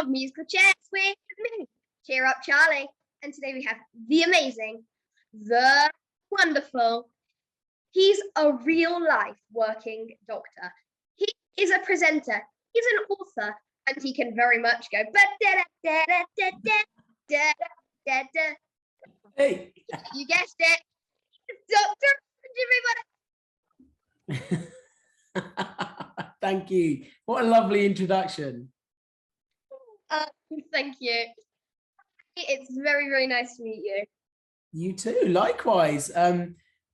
of musical chairs with me. Cheer up, Charlie. And today we have the amazing, the wonderful, he's a real life working doctor. He is a presenter, he's an author, and he can very much go. Hey. You guessed it. Dr. everybody. Thank you. What a lovely introduction. Thank you. It's very, very nice to meet you. You too. Likewise.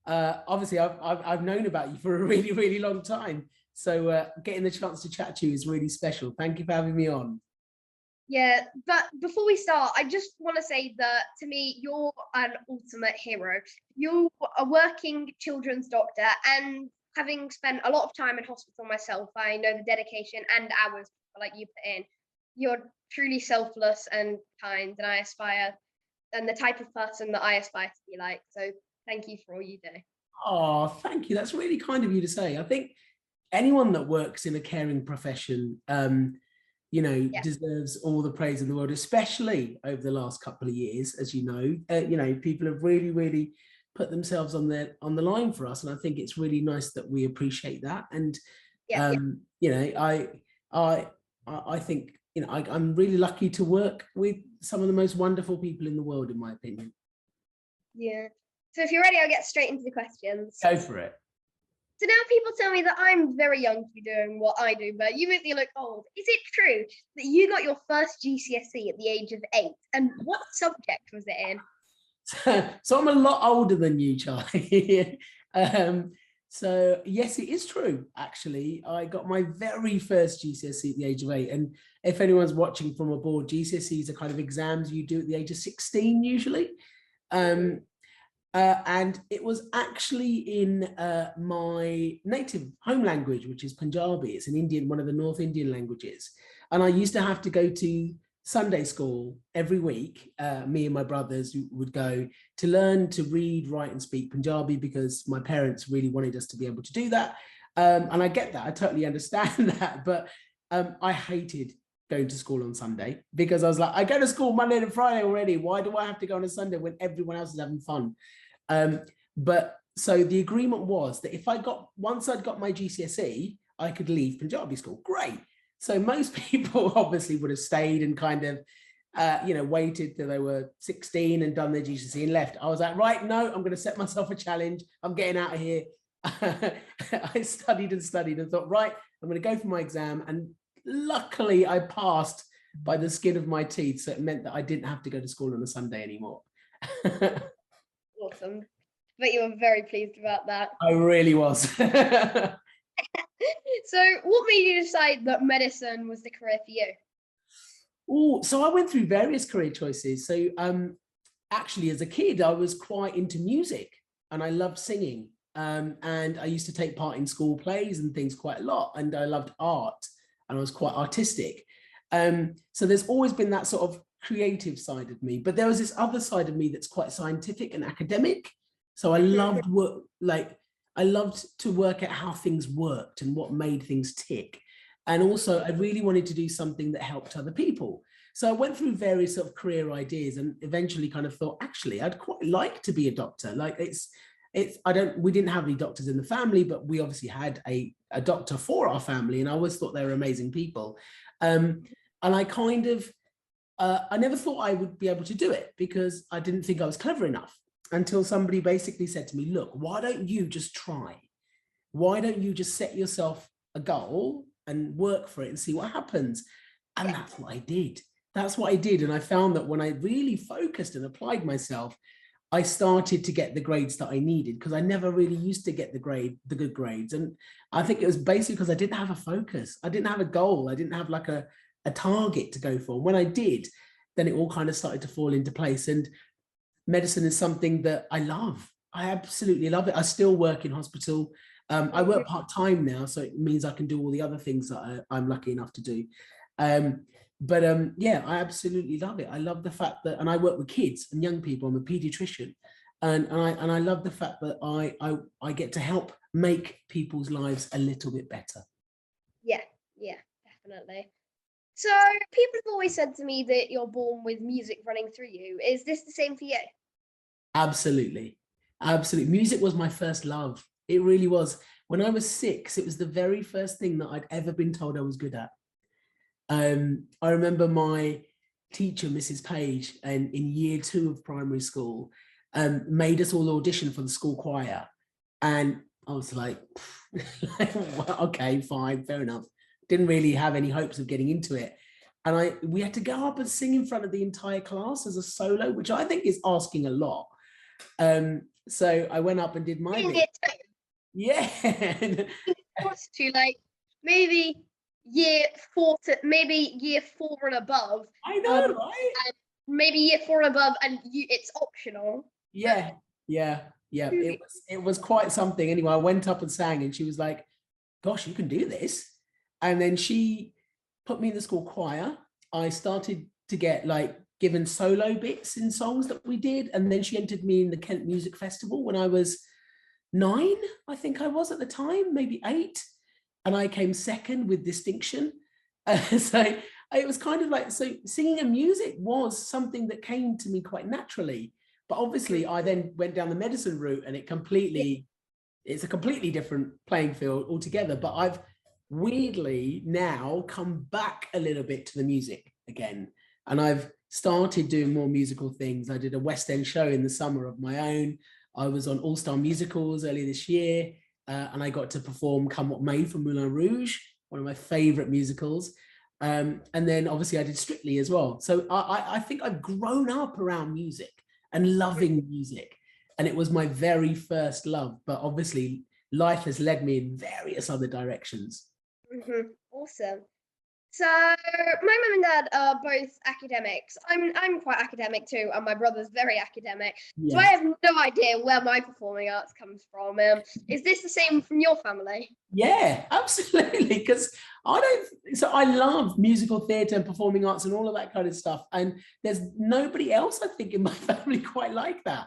Obviously, I've known about you for a really, really long time. So getting the chance to chat to you is really special. Thank you for having me on. Yeah, but before we start, I just want to say that to me, you're an ultimate hero. You're a working children's doctor, and having spent a lot of time in hospital myself, I know the dedication and hours like you put in. You're truly selfless and kind, and and the type of person that I aspire to be like. So thank you for all you do. Oh, thank you. That's really kind of you to say. I think anyone that works in a caring profession, deserves all the praise in the world, especially over the last couple of years. As you know, people have really, really put themselves on the line for us, and I think it's really nice that we appreciate that. And I think I'm really lucky to work with some of the most wonderful people in the world, in my opinion. Yeah. So if you're ready, I'll get straight into the questions. Go for it. So now people tell me that I'm very young to be doing what I do, but you make me look old. Is it true that you got your first GCSE at the age of 8? And what subject was it in? So I'm a lot older than you, Charlie. So yes, it is true. Actually, I got my very first GCSE at the age of 8. And if anyone's watching from abroad, GCSEs are kind of exams you do at the age of 16 usually. And it was actually in my native home language, which is Punjabi. It's one of the North Indian languages. And I used to have to go to Sunday school every week. Me and my brothers would go to learn to read, write and speak Punjabi because my parents really wanted us to be able to do that. And I get that. I totally understand that. But I hated going to school on Sunday because I was like, I go to school Monday to Friday already. Why do I have to go on a Sunday when everyone else is having fun? But so the agreement was that once I'd got my GCSE, I could leave Punjabi school. Great. So most people obviously would have stayed and kind of, waited till they were 16 and done their GCSE and left. I was like, right, no, I'm going to set myself a challenge. I'm getting out of here. I studied and thought, right, I'm going to go for my exam. And luckily I passed by the skin of my teeth. So it meant that I didn't have to go to school on a Sunday anymore. Awesome. But you were very pleased about that. I really was. So what made you decide that medicine was the career for you? Oh, so I went through various career choices. So actually, as a kid, I was quite into music and I loved singing. And I used to take part in school plays and things quite a lot. And I loved art and I was quite artistic. So there's always been that sort of creative side of me, but there was this other side of me that's quite scientific and academic. So I loved I loved to work at how things worked and what made things tick. And also I really wanted to do something that helped other people. So I went through various sort of career ideas and eventually kind of thought, actually, I'd quite like to be a doctor. Like we didn't have any doctors in the family, but we obviously had a doctor for our family. And I always thought they were amazing people. And I kind of, I never thought I would be able to do it because I didn't think I was clever enough until somebody basically said to me, look, why don't you just try? Why don't you just set yourself a goal and work for it and see what happens? And that's what I did. And I found that when I really focused and applied myself, I started to get the grades that I needed because I never really used to get the good grades. And I think it was basically because I didn't have a focus. I didn't have a goal. I didn't have like a target to go for. And when I did, then it all kind of started to fall into place. And medicine is something that I love. I absolutely love it. I still work in hospital. I work part-time now, so it means I can do all the other things that I'm lucky enough to do. Yeah, I absolutely love it. I love the fact that, and I work with kids and young people. I'm a pediatrician, and I love the fact that I get to help make people's lives a little bit better. Yeah, definitely. So people have always said to me that you're born with music running through you. Is this the same for you? Absolutely. Absolutely. Music was my first love. It really was. When I was 6, it was the very first thing that I'd ever been told I was good at. I remember my teacher, Mrs. Page, and in year 2 of primary school, made us all audition for the school choir. And I was like, well, okay, fine, fair enough. Didn't really have any hopes of getting into it. And we had to go up and sing in front of the entire class as a solo, which I think is asking a lot. So I went up and did my bit. Yeah. To like maybe year 4 and above. I know, right? And maybe year 4 and above, and it's optional. Yeah. It was quite something. Anyway, I went up and sang, and she was like, "Gosh, you can do this." And then she put me in the school choir. I started to get like given solo bits in songs that we did, and then she entered me in the Kent Music Festival when I was 9, I think I was at the time, maybe 8, and I came second with distinction. So it was kind of like, so singing and music was something that came to me quite naturally. But obviously I then went down the medicine route, and it's a completely different playing field altogether. But I've weirdly now come back a little bit to the music again, and I've started doing more musical things. I did a West End show in the summer of my own. I was on All Star Musicals earlier this year, and I got to perform Come What May from Moulin Rouge, one of my favorite musicals. And then obviously I did Strictly as well. So I think I've grown up around music and loving music, and it was my very first love. But obviously life has led me in various other directions. Awesome. So my mum and dad are both academics. I'm quite academic too, and my brother's very academic. Yeah. So I have no idea where my performing arts comes from. Is this the same from your family? Yeah, absolutely. Because I love musical theatre and performing arts and all of that kind of stuff. And there's nobody else, I think, in my family quite like that.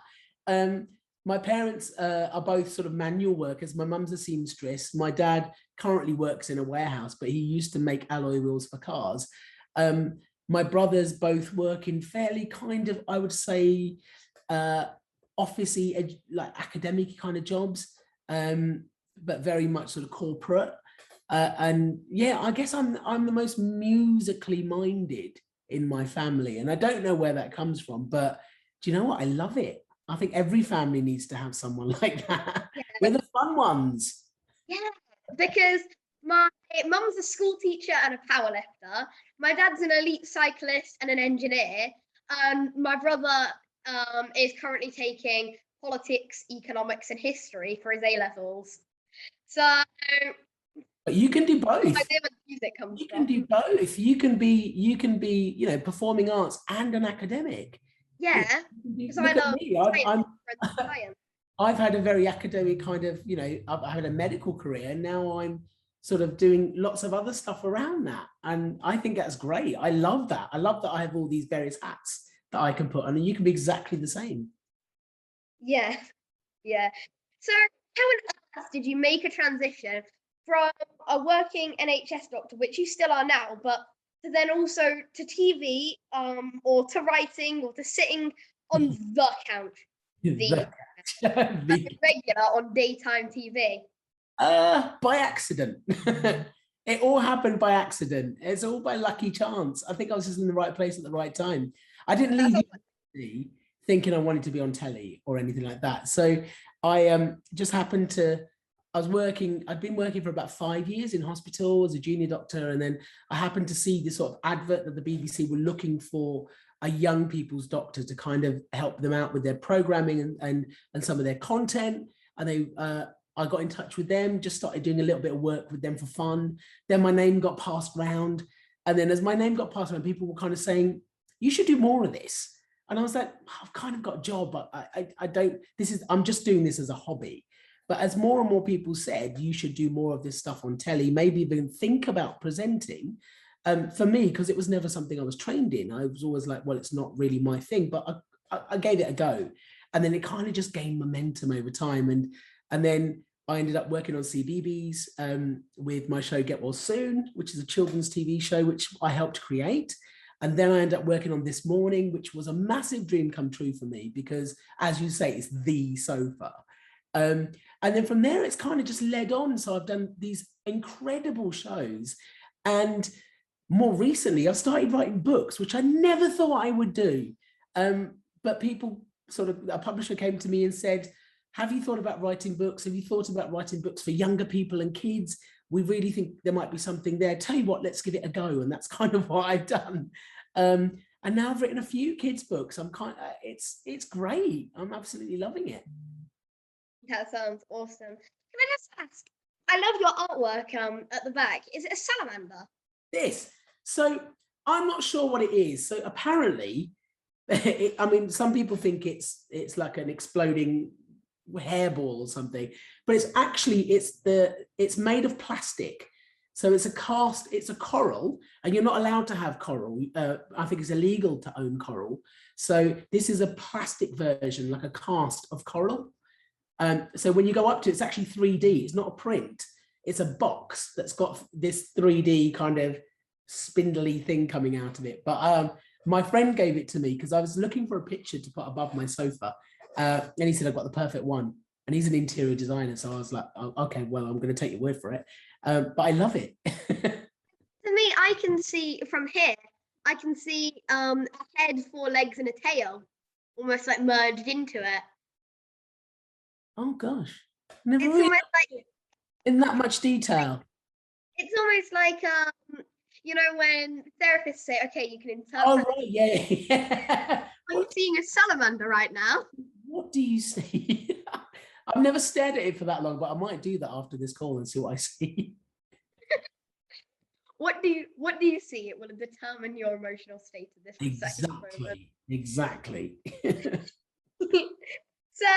My parents are both sort of manual workers. My mum's a seamstress. My dad currently works in a warehouse, but he used to make alloy wheels for cars. My brothers both work in fairly kind of, I would say, officey, like academic kind of jobs, but very much sort of corporate. And yeah, I guess I'm the most musically minded in my family, and I don't know where that comes from, but do you know what? I love it. I think every family needs to have someone like that. Yeah. We're the fun ones. Yeah, because my mum's a school teacher and a powerlifter. My dad's an elite cyclist and an engineer. And my brother is currently taking politics, economics, and history for his A-levels. So, but you can do both. I know where the music comes you from. Can do both. You can be, you know, performing arts and an academic. Yeah, because I love science. I've had a very academic kind of, you know, I've had a medical career. Now I'm sort of doing lots of other stuff around that. And I think that's great. I love that. I love that I have all these various hats that I can put on, and you can be exactly the same. Yeah. So how on earth did you make a transition from a working NHS doctor, which you still are now, but to then also to TV, or to writing, or to sitting on the couch, the regular on daytime TV? By accident. It all happened by accident. It's all by lucky chance. I think I was just in the right place at the right time. I didn't leave university thinking I wanted to be on telly or anything like that. So I just happened to. I'd been working for about 5 years in hospital as a junior doctor, and then I happened to see this sort of advert that the BBC were looking for a young people's doctor to kind of help them out with their programming and some of their content. And I got in touch with them, just started doing a little bit of work with them for fun. Then my name got passed round, and then as my name got passed around, people were kind of saying, "You should do more of this." And I was like, "I've kind of got a job, but I don't. I'm just doing this as a hobby." But as more and more people said, you should do more of this stuff on telly, maybe even think about presenting. For me, because it was never something I was trained in, I was always like, well, it's not really my thing, but I gave it a go. And then it kind of just gained momentum over time. And then I ended up working on CBeebies with my show Get Well Soon, which is a children's TV show, which I helped create. And then I ended up working on This Morning, which was a massive dream come true for me because, as you say, it's the sofa. And then from there, it's kind of just led on. So I've done these incredible shows. And more recently, I started writing books, which I never thought I would do. But people a publisher came to me and said, have you thought about writing books? Have you thought about writing books for younger people and kids? We really think there might be something there. Tell you what, let's give it a go. And that's kind of what I've done. And now I've written a few kids' books. It's great. I'm absolutely loving it. That sounds awesome. Can I just ask? I love your artwork at the back. Is it a salamander? So I'm not sure what it is. So apparently, some people think it's like an exploding hairball or something, but it's actually it's made of plastic. So it's a coral, and you're not allowed to have coral. I think it's illegal to own coral. So this is a plastic version, like a cast of coral. So when you go up to it, it's actually 3D. It's not a print. It's a box that's got this 3D kind of spindly thing coming out of it. But my friend gave it to me because I was looking for a picture to put above my sofa. And he said, I've got the perfect one. And he's an interior designer. So I was like, oh, okay, well, I'm going to take your word for it. But I love it. To me, I can see from here, I can see a head, 4 legs and a tail almost like merged into it. Oh, gosh. It's Really almost like in that much detail. It's almost like, when therapists say, okay, you can interpret. Oh, right, yeah. I'm seeing a salamander right now. What do you see? I've never stared at it for that long, but I might do that after this call and see what I see. What do you see? It will determine your emotional state at this precise moment. Exactly. So,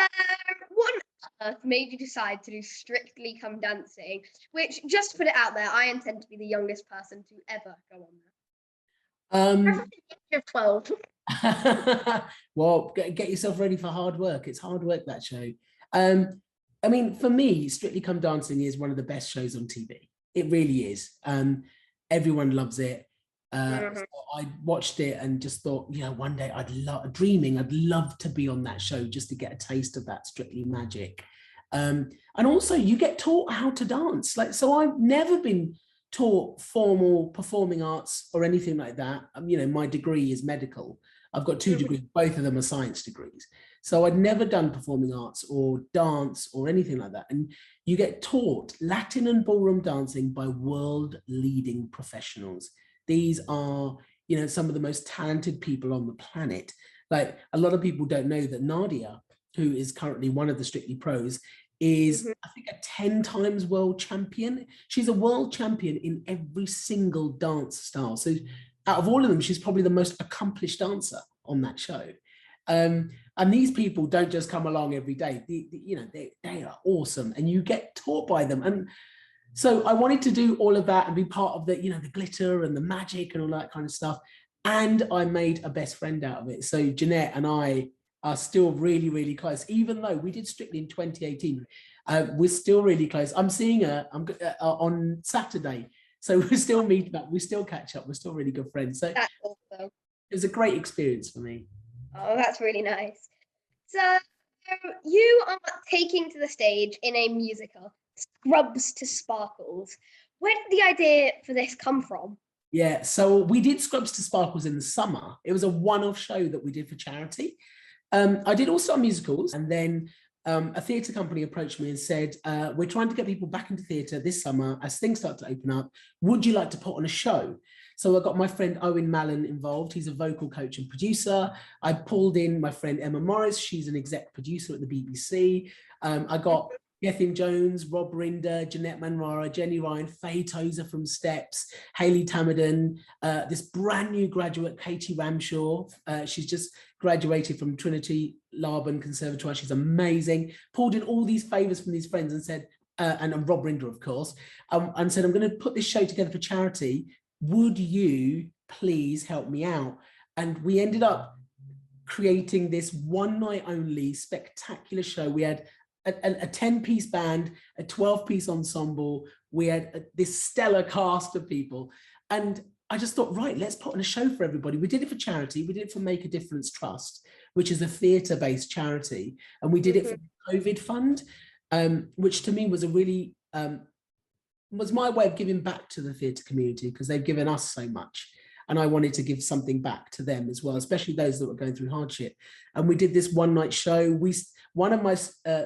what on earth made you decide to do Strictly Come Dancing? Which, just to put it out there, I intend to be the youngest person to ever go on there. Preferably 12. Well, get yourself ready for hard work. It's hard work, that show. For me, Strictly Come Dancing is one of the best shows on TV. It really is. Everyone loves it. So I watched it and just thought, one day I'd love to be on that show just to get a taste of that Strictly magic. And also you get taught how to dance. So I've never been taught formal performing arts or anything like that. My degree is medical. I've got 2 degrees, both of them are science degrees. So I'd never done performing arts or dance or anything like that. And you get taught Latin and ballroom dancing by world-leading professionals. These are, some of the most talented people on the planet. Like, a lot of people don't know that Nadia, who is currently one of the Strictly pros, is I think a 10 times world champion. She's a world champion in every single dance style. So out of all of them, she's probably the most accomplished dancer on that show. And these people don't just come along every day. They are awesome, and you get taught by them. And so I wanted to do all of that and be part of the, the glitter and the magic and all that kind of stuff. And I made a best friend out of it. So Jeanette and I are still really, really close. Even though we did Strictly in 2018, we're still really close. I'm seeing her on Saturday. So we're still meeting up. We still catch up. We're still really good friends. So that's awesome. It was a great experience for me. Oh, that's really nice. So you are taking to the stage in a musical, Scrubs to Sparkles. Where did the idea for this come from? Yeah, so we did Scrubs to Sparkles in the summer. It was a one-off show that we did for charity. I did also musicals, and then a theatre company approached me and said, we're trying to get people back into theatre this summer as things start to open up. Would you like to put on a show? So I got my friend Owen Mallon involved. He's a vocal coach and producer. I pulled in my friend Emma Morris. She's an exec producer at the BBC. I got Gethin Jones, Rob Rinder, Jeanette Manrara, Jenny Ryan, Faye Tozer from Steps, Hayley Tamaden, this brand new graduate, Katie Ramshaw. She's just graduated from Trinity Laban Conservatoire. She's amazing. Pulled in all these favours from these friends and said, and Rob Rinder, of course, and said, I'm going to put this show together for charity. Would you please help me out? And we ended up creating this one night only spectacular show. We had a 10-piece band, a 12-piece ensemble. We had this stellar cast of people. And I just thought, right, let's put on a show for everybody. We did it for charity. We did it for Make a Difference Trust, which is a theatre-based charity. And we did it for the COVID fund, which to me was a really, was my way of giving back to the theatre community, because they've given us so much. And I wanted to give something back to them as well, especially those that were going through hardship. And we did this one-night show. One of my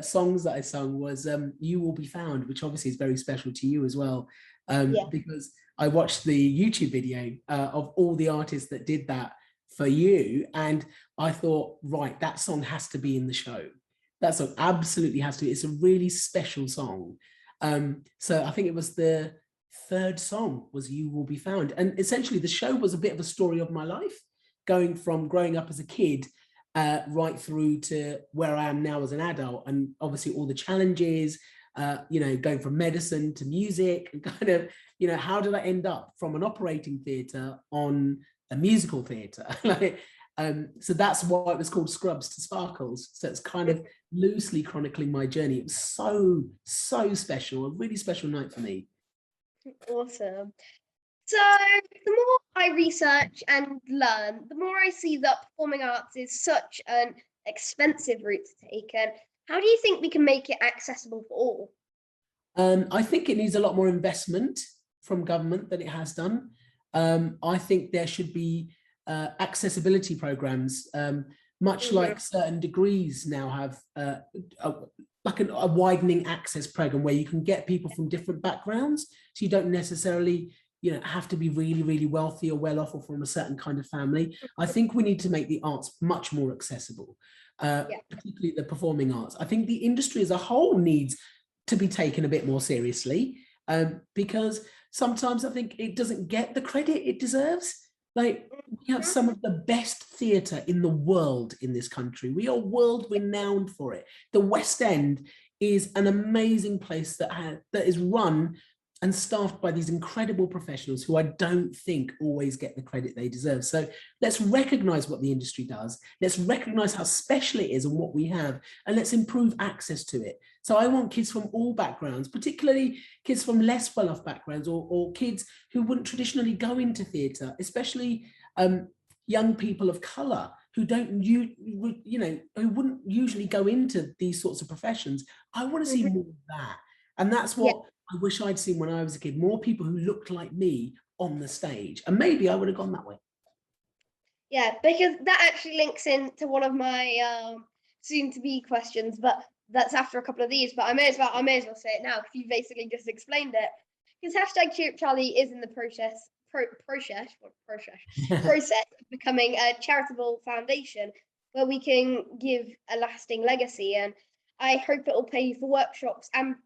songs that I sung was You Will Be Found, which obviously is very special to you as well, because I watched the YouTube video of all the artists that did that for you. And I thought, right, that song has to be in the show. That song absolutely has to be. It's a really special song. So I think it was the third song was You Will Be Found. And essentially the show was a bit of a story of my life, going from growing up as a kid right through to where I am now as an adult. And obviously all the challenges, going from medicine to music, and kind of, how did I end up from an operating theatre on a musical theatre? So that's why it was called Scrubs to Sparkles. So it's kind of loosely chronicling my journey. It was so, so special, a really special night for me. Awesome. So the more I research and learn, the more I see that performing arts is such an expensive route to take. And how do you think we can make it accessible for all? I think it needs a lot more investment from government than it has done. I think there should be accessibility programs, much like certain degrees now have a widening access program where you can get people from different backgrounds. So you don't necessarily, have to be really, really wealthy or well off or from a certain kind of family. I think we need to make the arts much more accessible, particularly the performing arts. I think the industry as a whole needs to be taken a bit more seriously, because sometimes I think it doesn't get the credit it deserves. Like, we have some of the best theatre in the world in this country. We are world renowned for it. The West End is an amazing place that is run and staffed by these incredible professionals who I don't think always get the credit they deserve. So let's recognise what the industry does. Let's recognise how special it is and what we have, and let's improve access to it. So I want kids from all backgrounds, particularly kids from less well-off backgrounds, or kids who wouldn't traditionally go into theatre, especially young people of colour who who wouldn't usually go into these sorts of professions. I want to see more of that. And that's what I wish I'd seen when I was a kid, more people who looked like me on the stage. And maybe I would have gone that way. Yeah, because that actually links into one of my soon-to-be questions, but that's after a couple of these. But I may as well say it now, because you basically just explained it. Because #CheerUpCharlie is in the process of becoming a charitable foundation where we can give a lasting legacy. And I hope it will pay for workshops and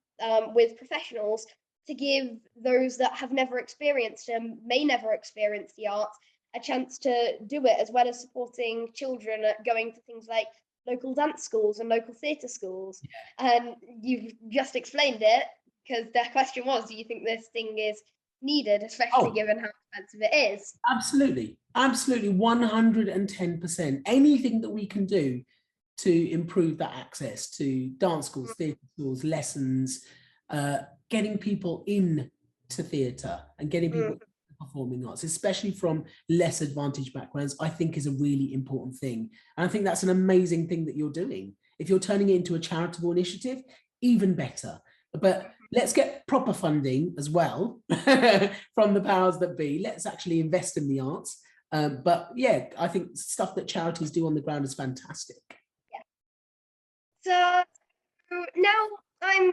with professionals to give those that have never experienced and may never experience the arts a chance to do it, as well as supporting children at going to things like local dance schools and local theatre schools. And you've just explained it, because their question was, do you think this thing is needed, especially given how expensive it is? Absolutely, 110%. Anything that we can do to improve that access to dance schools, theatre schools, lessons, getting people into theatre and getting people into performing arts, especially from less advantaged backgrounds, I think is a really important thing. And I think that's an amazing thing that you're doing. If you're turning it into a charitable initiative, even better. But let's get proper funding as well from the powers that be. Let's actually invest in the arts. But yeah, I think stuff that charities do on the ground is fantastic. So now I'm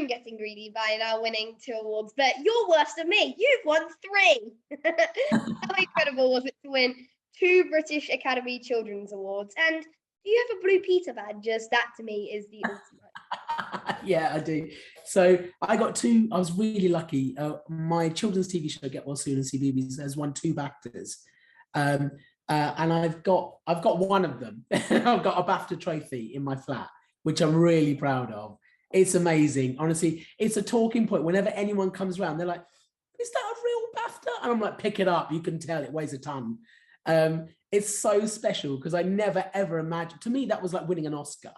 getting greedy by now winning 2 awards, but you're worse than me. You've won 3. How incredible was it to win 2 British Academy Children's Awards? And do you have a Blue Peter badge? Just that to me is the ultimate. Yeah, I do. So I got 2. I was really lucky. My children's TV show Get Well Soon and CBeebies has won 2 BAFTAs. And I've got one of them. I've got a BAFTA trophy in my flat, which I'm really proud of. It's amazing. Honestly, it's a talking point. Whenever anyone comes around, they're like, is that a real BAFTA? And I'm like, pick it up. You can tell it weighs a ton. It's so special because I never, ever imagined. To me, that was like winning an Oscar.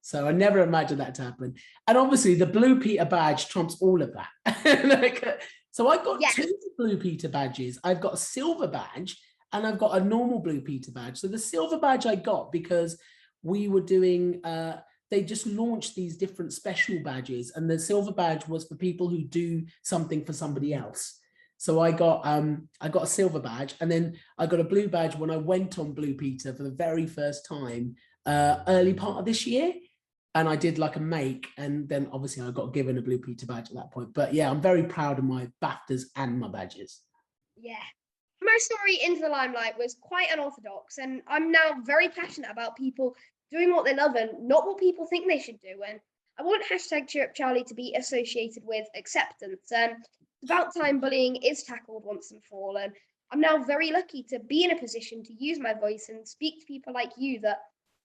So I never imagined that to happen. And obviously the Blue Peter badge trumps all of that. So I got two Blue Peter badges. I've got a silver badge and I've got a normal Blue Peter badge. So the silver badge I got because we were doing, they just launched these different special badges, and the silver badge was for people who do something for somebody else. So I got a silver badge, and then I got a blue badge when I went on Blue Peter for the very first time early part of this year. And I did like a make, and then obviously I got given a Blue Peter badge at that point. But yeah, I'm very proud of my BAFTAs and my badges. Yeah. My story into the limelight was quite unorthodox, and I'm now very passionate about people doing what they love and not what people think they should do. And I want hashtag Cheer Up Charlie to be associated with acceptance. And it's about time bullying is tackled once and for all. And I'm now very lucky to be in a position to use my voice and speak to people like you that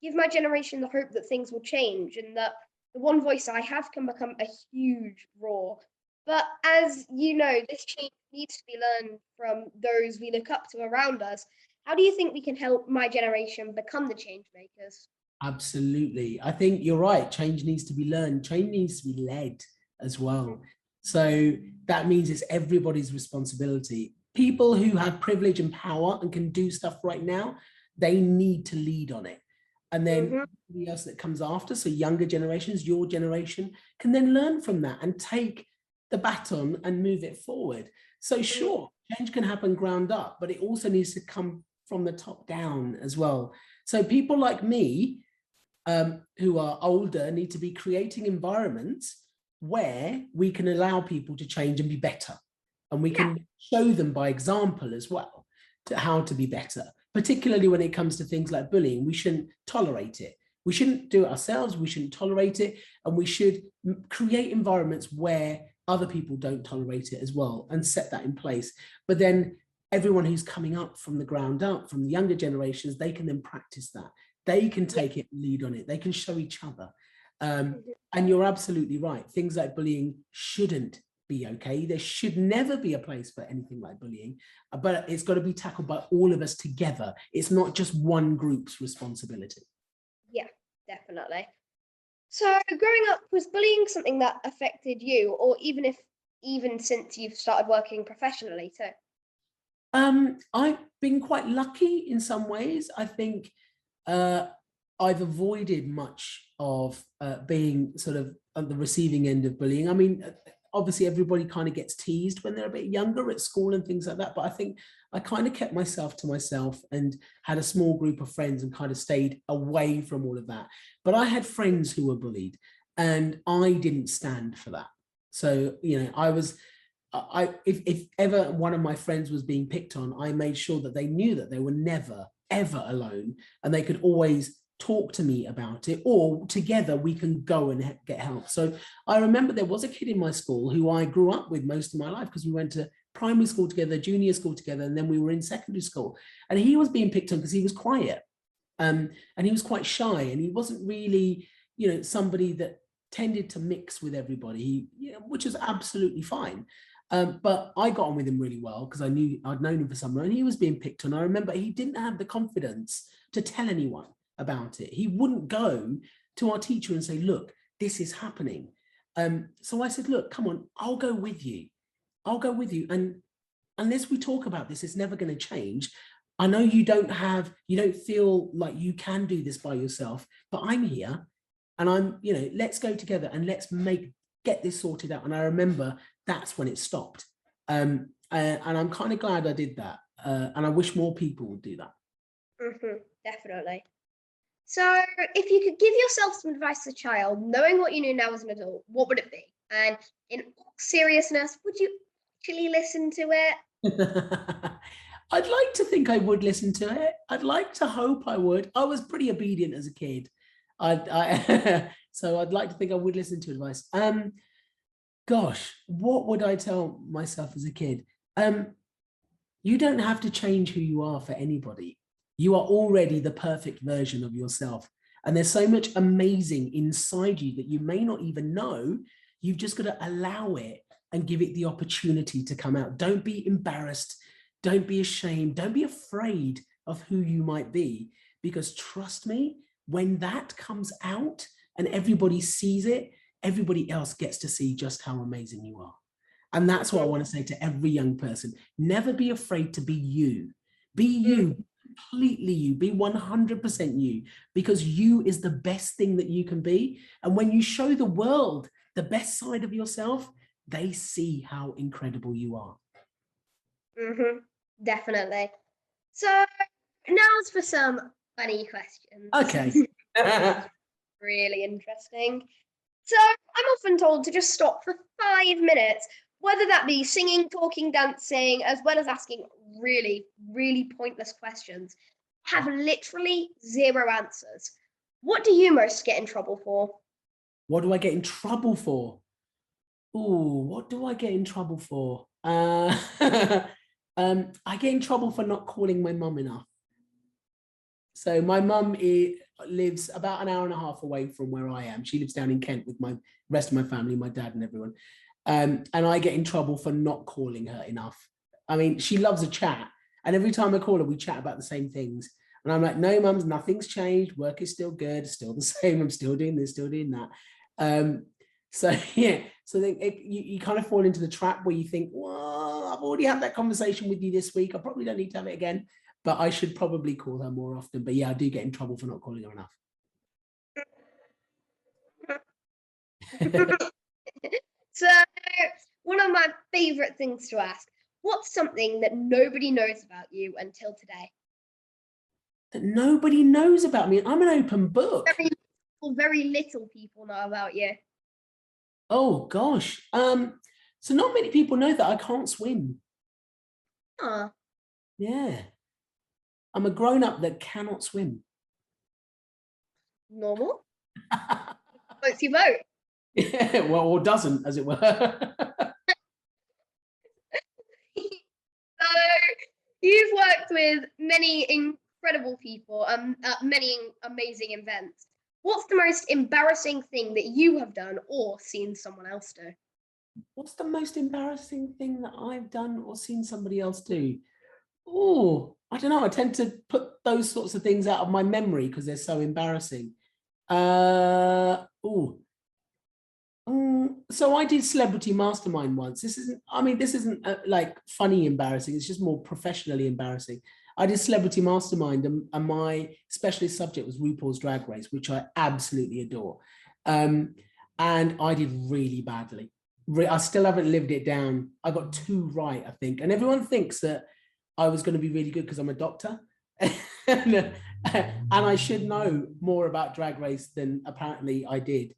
give my generation the hope that things will change, and that the one voice I have can become a huge roar. But as you know, this change needs to be learned from those we look up to around us. How do you think we can help my generation become the change makers? Absolutely. I think you're right. Change needs to be learned. Change needs to be led as well. So that means it's everybody's responsibility. People who have privilege and power and can do stuff right now, they need to lead on it. And then everybody else that comes after, so younger generations, your generation, can then learn from that and take the baton and move it forward. So sure, change can happen ground up, but it also needs to come from the top down as well. So people like me, who are older, need to be creating environments where we can allow people to change and be better. And we can show them by example as well to how to be better, particularly when it comes to things like bullying. We shouldn't tolerate it. We shouldn't do it ourselves. We shouldn't tolerate it. And we should create environments where other people don't tolerate it as well and set that in place. But then everyone who's coming up from the ground up, from the younger generations, they can then practice that. They can take it, lead on it. They can show each other. And you're absolutely right. Things like bullying shouldn't be okay. There should never be a place for anything like bullying, but it's got to be tackled by all of us together. It's not just one group's responsibility. Yeah, definitely. So growing up, was bullying something that affected you, or even since you've started working professionally too? I've been quite lucky in some ways. I think I've avoided much of being sort of at the receiving end of bullying. I mean, obviously everybody kind of gets teased when they're a bit younger at school and things like that, but I think I kind of kept myself to myself and had a small group of friends and kind of stayed away from all of that. But I had friends who were bullied and I didn't stand for that. So, you know, if ever one of my friends was being picked on, I made sure that they knew that they were never, ever alone, and they could always talk to me about it, or together we can go and get help. So I remember there was a kid in my school who I grew up with most of my life, because we went to primary school together, junior school together, and then we were in secondary school. And he was being picked on because he was quiet, and he was quite shy, and he wasn't really, you know, somebody that tended to mix with everybody, which is absolutely fine. But I got on with him really well because I knew I'd known him for some time, and he was being picked on. I remember he didn't have the confidence to tell anyone about it. He wouldn't go to our teacher and say, look, this is happening. So I said, look, come on, I'll go with you. I'll go with you. And unless we talk about this, it's never going to change. I know you don't feel like you can do this by yourself, but I'm here and let's go together and let's get this sorted out. And I remember that's when it stopped. And I'm kind of glad I did that. And I wish more people would do that. Definitely. So if you could give yourself some advice as a child, knowing what you knew now as an adult, what would it be? And in all seriousness, would you actually listen to it? I'd like to think I would listen to it. I'd like to hope I would. I was pretty obedient as a kid. So I'd like to think I would listen to advice. Gosh, what would I tell myself as a kid? You don't have to change who you are for anybody. You are already the perfect version of yourself. And there's so much amazing inside you that you may not even know. You've just got to allow it and give it the opportunity to come out. Don't be embarrassed. Don't be ashamed. Don't be afraid of who you might be, because trust me, when that comes out and everybody sees it, everybody else gets to see just how amazing you are. And that's what I want to say to every young person. Never be afraid to be you. Be you, completely you, be 100% you, because you is the best thing that you can be. And when you show the world the best side of yourself, they see how incredible you are. Definitely. So now's for some funny questions. Okay. Really interesting. So I'm often told to just stop for 5 minutes, whether that be singing, talking, dancing, as well as asking really, really pointless questions. Have literally zero answers. What do you most get in trouble for? What do I get in trouble for? Ooh, what do I get in trouble for? I get in trouble for not calling my mum enough. So my mum lives about an hour and a half away from where I am. She lives down in Kent with my rest of my family, my dad and everyone. And I get in trouble for not calling her enough. I mean, she loves a chat. And every time I call her, we chat about the same things. And I'm like, no, mums, nothing's changed. Work is still good, still the same. I'm still doing this, still doing that. So yeah, so you kind of fall into the trap where you think, well, I've already had that conversation with you this week. I probably don't need to have it again, but I should probably call her more often. But yeah, I do get in trouble for not calling her enough. So one of my favorite things to ask, what's something that nobody knows about you until today? That nobody knows about me. I'm an open book. Very little people know about you. Oh gosh. So not many people know that I can't swim. Huh. Yeah. I'm a grown-up that cannot swim. Normal. Floats your boat. Yeah, well, or doesn't, as it were. So you've worked with many incredible people, many amazing events. What's the most embarrassing thing that you have done or seen someone else do? What's the most embarrassing thing that I've done or seen somebody else do? Oh, I don't know. I tend to put those sorts of things out of my memory because they're so embarrassing. So I did Celebrity Mastermind once. This isn't like funny embarrassing. It's just more professionally embarrassing. I did Celebrity Mastermind, and my specialist subject was RuPaul's Drag Race, which I absolutely adore. And I did really badly. I still haven't lived it down. I got 2 right, I think. And everyone thinks that I was going to be really good because I'm a doctor. And I should know more about Drag Race than apparently I did.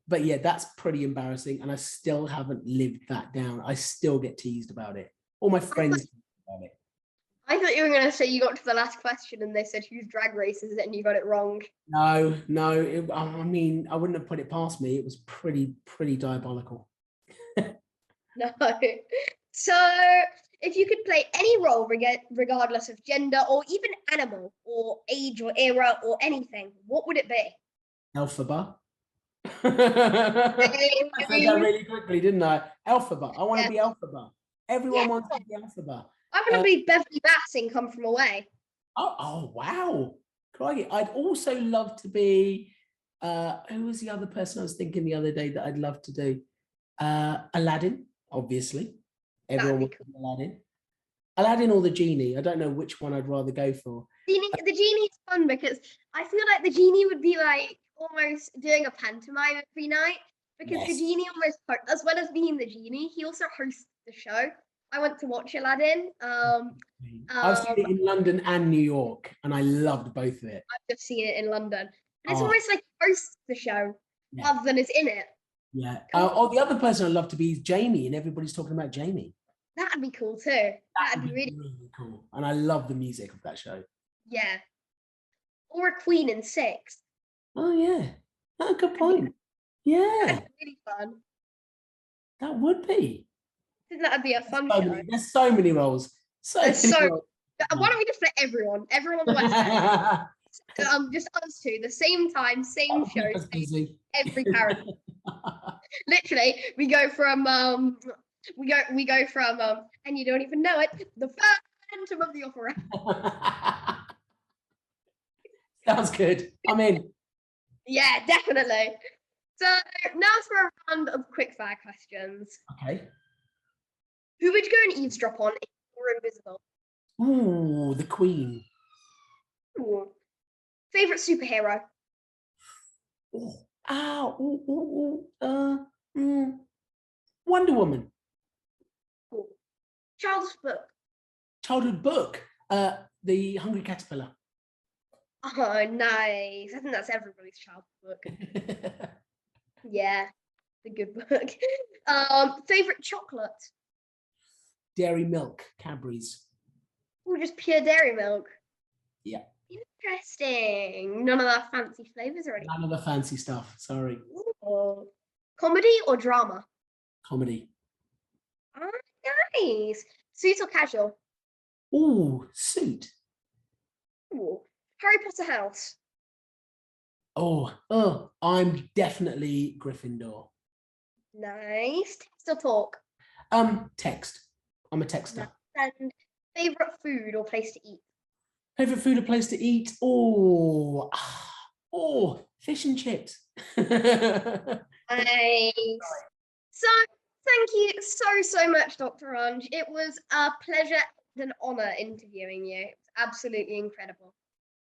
But yeah, that's pretty embarrassing. And I still haven't lived that down. I still get teased about it. All my friends about it. I thought you were going to say you got to the last question and they said whose Drag Race is it and you got it wrong. No. I mean, I wouldn't have put it past me. It was pretty diabolical. No. So if you could play any role, regardless of gender or even animal or age or era or anything, what would it be? Elphaba. I said that really quickly, didn't I? Elphaba. I want to be Elphaba. Everyone wants to be Elphaba. I'm going to be Beverly Bass in Come From Away. Oh wow. Crikey. I'd also love to be, who was the other person I was thinking the other day that I'd love to do? Aladdin, obviously. Everyone wants to be Aladdin. Aladdin or the genie. I don't know which one I'd rather go for. The genie's fun because I feel like the genie would be like almost doing a pantomime every night because the genie almost, as well as being the genie, he also hosts the show. I went to watch Aladdin. I've seen it in London and New York, and I loved both of it. I've just seen it in London. And it's almost like he hosts the show rather than is in it. Yeah. The other person I'd love to be is Jamie, and everybody's talking about Jamie. That'd be cool too. That'd be really cool. And I love the music of that show. Yeah. Or a Queen in 6. Oh yeah. Oh, good point. Yeah. That'd be really fun. That would be. I think that'd be a fun show. There's so many roles. Why don't we just let everyone on the West just us two, the same time, same show, every character. Literally, we go from and you don't even know it, the Phantom of the Opera. Sounds good. I'm in. Yeah, definitely. So now for a round of quickfire questions. Okay. Who would you go and eavesdrop on if you were invisible? Ooh, the Queen. Ooh. Favorite superhero? Ooh, ow, ooh, ooh, ooh, Wonder Woman. Ooh. Child's book? Childhood book. The Hungry Caterpillar. Oh, nice. I think that's everybody's childhood book. Yeah, the good book. Favorite chocolate? Dairy Milk, Cadbury's. Or just pure dairy milk? Yeah. Interesting. None of that fancy flavors or anything. None of the fancy stuff. Sorry. Ooh. Comedy or drama? Comedy. Oh, nice. Suit or casual? Ooh, suit. Ooh. Harry Potter house? Oh, I'm definitely Gryffindor. Nice. Text or talk? Text. I'm a texter. Nice. And favorite food or place to eat? Favorite food or place to eat? Fish and chips. Nice. So, thank you so much, Dr. Ranj. It was a pleasure and an honor interviewing you. It was absolutely incredible.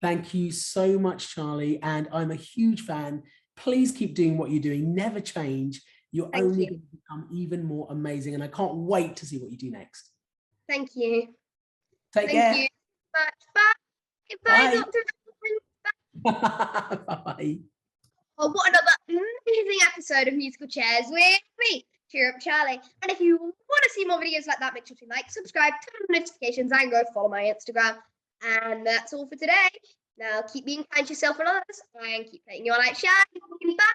Thank you so much, Charlie. And I'm a huge fan. Please keep doing what you're doing. Never change. You're Thank only you. going to become even more amazing. And I can't wait to see what you do next. Thank you. Take Thank care. you so much. Bye. Bye, Bye. Dr. Ranj. Bye. Oh, what another amazing episode of Musical Chairs with me, Cheer Up Charlie. And if you want to see more videos like that, make sure to like, subscribe, turn on notifications, and go follow my Instagram. And that's all for today. Now keep being kind to yourself and others, and keep playing your light shine. Bye.